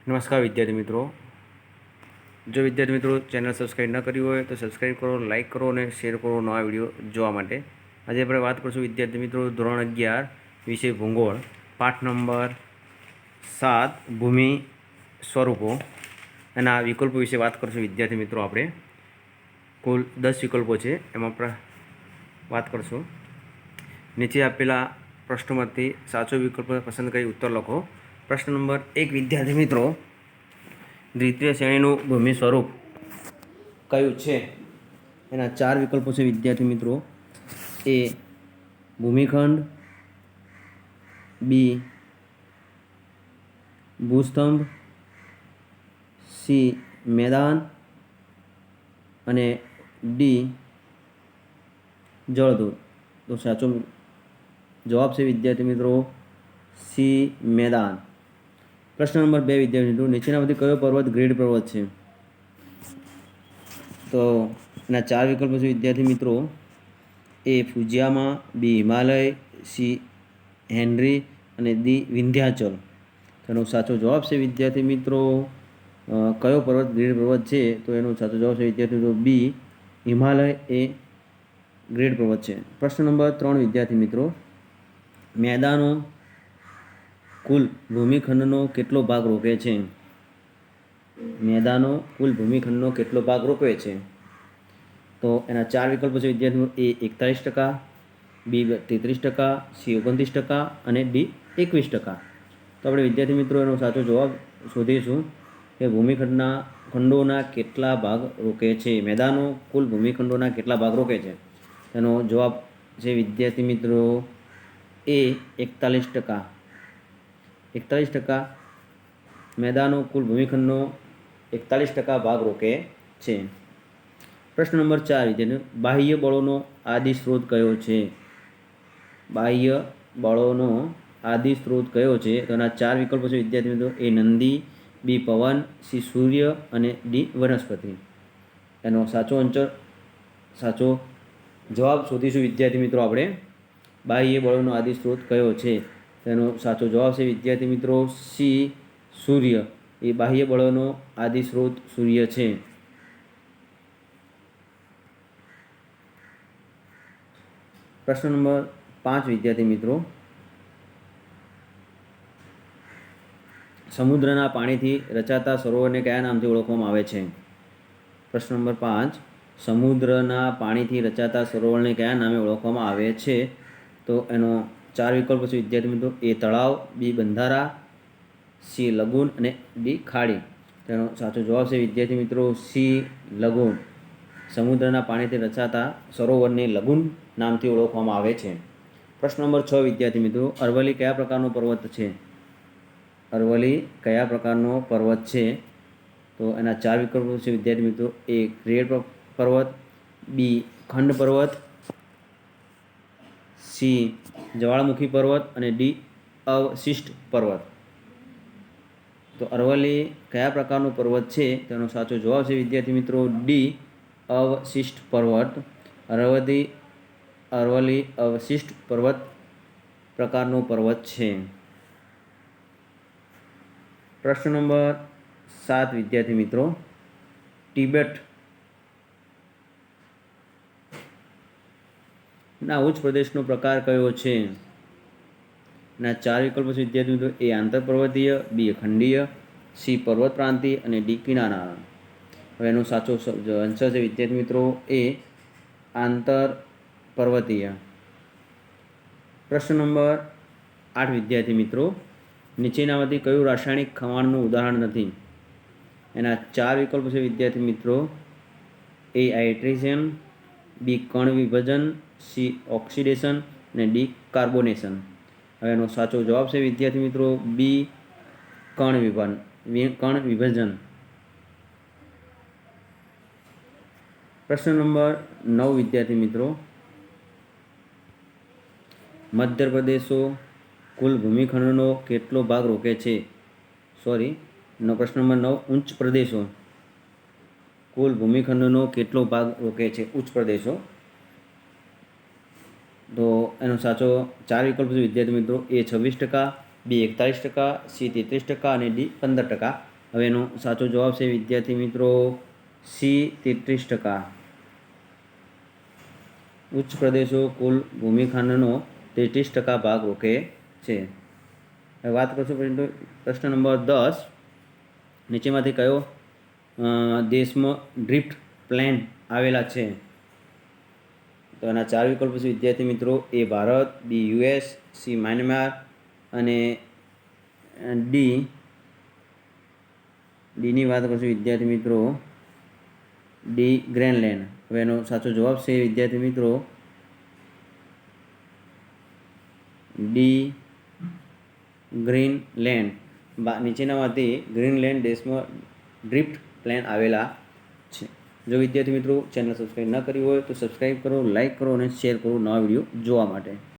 નમસ્કાર વિદ્યાર્થી મિત્રો, જો વિદ્યાર્થી મિત્રો ચેનલ સબસ્ક્રાઈબ ન કરી હોય તો સબસ્ક્રાઈબ કરો, લાઇક કરો અને શેર કરો નવા વિડીયો જોવા માટે. આજે આપણે વાત કરીશું વિદ્યાર્થી મિત્રો ધોરણ 11 વિષય ભૂગોળ, પાઠ નંબર 7 ભૂમિ સ્વરૂપો એના વિકલ્પો વિશે વાત કરીશું. વિદ્યાર્થી મિત્રો આપણે કુલ 10 વિકલ્પો છે, એમાં વાત કરશું. નીચે આપેલા પ્રશ્નોમાંથી સાચો વિકલ્પ પસંદ કરી ઉત્તર લખો. પ્રશ્ન નંબર 1 વિદ્યાર્થી મિત્રો, દ્વિતીય શ્રેણીનું ભૂમિ સ્વરૂપ કયું છે? એના 4 વિકલ્પો છે વિદ્યાર્થી મિત્રો. એ ભૂમિખંડ, બી ભૂસ્તંભ, સી મેદાન અને ડી જળધોધ. તો સાચો જવાબ છે વિદ્યાર્થી મિત્રો સી મેદાન. પ્રશ્ન નંબર 2 વિદ્યાર્થી મિત્રો, નીચેનામાંથી કયો પર્વત ગ્રેડ પર્વત છે? તો એના 4 વિકલ્પો છે વિદ્યાર્થી મિત્રો. એ ફુજિયામા, બી હિમાલય, સી હેનરી અને ડી વિંધ્યાચલ. તેનો સાચો જવાબ છે વિદ્યાર્થી મિત્રો કયો પર્વત ગ્રેડ પર્વત છે? તો એનો સાચો જવાબ છે વિદ્યાર્થી મિત્રો બી હિમાલય એ ગ્રેડ પર્વત છે. પ્રશ્ન નંબર 3 વિદ્યાર્થી મિત્રો, મેદાનો કુલ ભૂમિખંડનો કેટલો ભાગ રોકે છે? મેદાનો કુલ ભૂમિખંડનો કેટલો ભાગ રોકે છે? તો એના 4 વિકલ્પો છે વિદ્યાર્થી મિત્રો. એ 41%, બી 33%, સી 29% અને ડી 21%. તો આપણે વિદ્યાર્થી મિત્રો એનો સાચો જવાબ શોધીશું કે ખંડોના કેટલા ભાગ રોકે છે? મેદાનો કુલ ભૂમિખંડોના કેટલા ભાગ રોકે છે? એનો જવાબ છે વિદ્યાર્થી મિત્રો એ 41%. 41% મેદાનો કુલ ભૂમિખંડનો 41% ભાગ રોકે છે. પ્રશ્ન નંબર 4 વિદ્યાર્થી, બાહ્ય બળોનો આદિ સ્ત્રોત કયો છે? બાહ્ય બળોનો આદિ સ્ત્રોત કયો છે? તો એના 4 વિકલ્પો છે વિદ્યાર્થી મિત્રો. એ નંદી, બી પવન, સી સૂર્ય અને ડી વનસ્પતિ. એનો સાચો જવાબ શોધીશું વિદ્યાર્થી મિત્રો આપણે. બાહ્ય બળોનો આદિ સ્ત્રોત કયો છે? તેનો સાચો જવાબ છે વિદ્યાર્થી મિત્રો સી સૂર્ય. એ બાહ્ય બળોનો આદિ સ્ત્રોત સૂર્ય છે. પ્રશ્ન નંબર 5 વિદ્યાર્થી મિત્રો, સમુદ્રના પાણીથી રચાતા સરોવરને કયા નામથી ઓળખવામાં આવે છે? પ્રશ્ન નંબર 5, સમુદ્રના પાણીથી રચાતા સરોવરને કયા નામે ઓળખવામાં આવે છે? તો એનો 4 વિકલ્પો છે વિદ્યાર્થી મિત્રો. એ તળાવ, બી બંધારા, સી લગૂન અને ડી ખાડી. તેનો સાચો જવાબ છે વિદ્યાર્થી મિત્રો સી લગૂન. સમુદ્રના પાણીથી રચાતા સરોવરને લગૂન નામથી ઓળખવામાં આવે છે. પ્રશ્ન નંબર 6 વિદ્યાર્થી મિત્રો, અરવલ્લી કયા પ્રકારનો પર્વત છે? અરવલ્લી કયા પ્રકારનો પર્વત છે? તો એના 4 વિકલ્પો છે વિદ્યાર્થી મિત્રો. એ ગ્રેડ પર્વત, બી ખંડ પર્વત, સી જ્વાળામુખી પર્વત અને ડી અવશિષ્ટ પર્વત. તો અરવલ્લી કયા પ્રકારનો પર્વત છે? તેનો સાચો જવાબ છે વિદ્યાર્થી મિત્રો ડી અવશિષ્ટ પર્વત. અરવલ્લી અવશિષ્ટ પર્વત પ્રકારનો પર્વત છે. પ્રશ્ન નંબર 7 વિદ્યાર્થી મિત્રો, તિબેટ ના ઉચ્ચ પ્રદેશનો પ્રકાર કયો છે? ના 4 વિકલ્પો છે વિદ્યાર્થી મિત્રો. એ આંતરપર્વતીય, બી ખંડીય, સી પર્વત પ્રાંતીય અને ડી કિનારા. હવે એનો સાચો આન્સર છે વિદ્યાર્થી મિત્રો એ આંતર પર્વતીય. પ્રશ્ન નંબર 8 વિદ્યાર્થી મિત્રો, નીચેનામાંથી કયું રાસાયણિક ખવાણનું ઉદાહરણ નથી? એના 4 વિકલ્પો છે વિદ્યાર્થી મિત્રો. એ હાઇડ્રેશન, બી કણ વિભજન, સી ઓક્સિડેશન અને ડી કાર્બોનેશન. હવે એનો સાચો જવાબ છે વિદ્યાર્થી મિત્રો બી કણ વિભજન. પ્રશ્ન નંબર 9 વિદ્યાર્થી મિત્રો, મધ્યપ્રદેશો કુલ ભૂમિખંડનો કેટલો ભાગ રોકે છે? પ્રશ્ન નંબર 9, ઉચ્ચ પ્રદેશો કુલ ભૂમિખંડનો કેટલો ભાગ રોકે છે? ઉચ્ચ પ્રદેશો. તો એનો સાચો 4 વિકલ્પ છે વિદ્યાર્થી મિત્રો. એ 26%, બી 41%, સી 33% અને ડી 15%. હવે એનો સાચો જવાબ છે વિદ્યાર્થી મિત્રો સી 33%. ઉચ્ચ પ્રદેશો કુલ ભૂમિખંડનો 33% ભાગ રોકે છે. હવે વાત કરશું પ્રશ્ન નંબર 10. નીચેમાંથી કયો દેશમાં ડ્રિફ્ટ પ્લેન આવેલા છે? તો એના 4 વિકલ્પો છે વિદ્યાર્થી મિત્રો. એ ભારત, બી યુએસ, સી મ્યાનમાર અને ડીની વાત કરશું વિદ્યાર્થી મિત્રો ડી ગ્રીનલેન્ડ. હવે એનો સાચો જવાબ છે વિદ્યાર્થી મિત્રો ડી ગ્રીનલેન્ડ. નીચેનામાંથી ગ્રીનલેન્ડ દેશમાં ડ્રિફ્ટ પ્લેન આવેલા છે. જો વિદ્યાર્થી મિત્રો ચેનલ સબસ્ક્રાઈબ ન કરી હોય તો સબસ્ક્રાઈબ કરો, લાઇક કરો અને શેર કરો નવા વિડીયો જોવા માટે.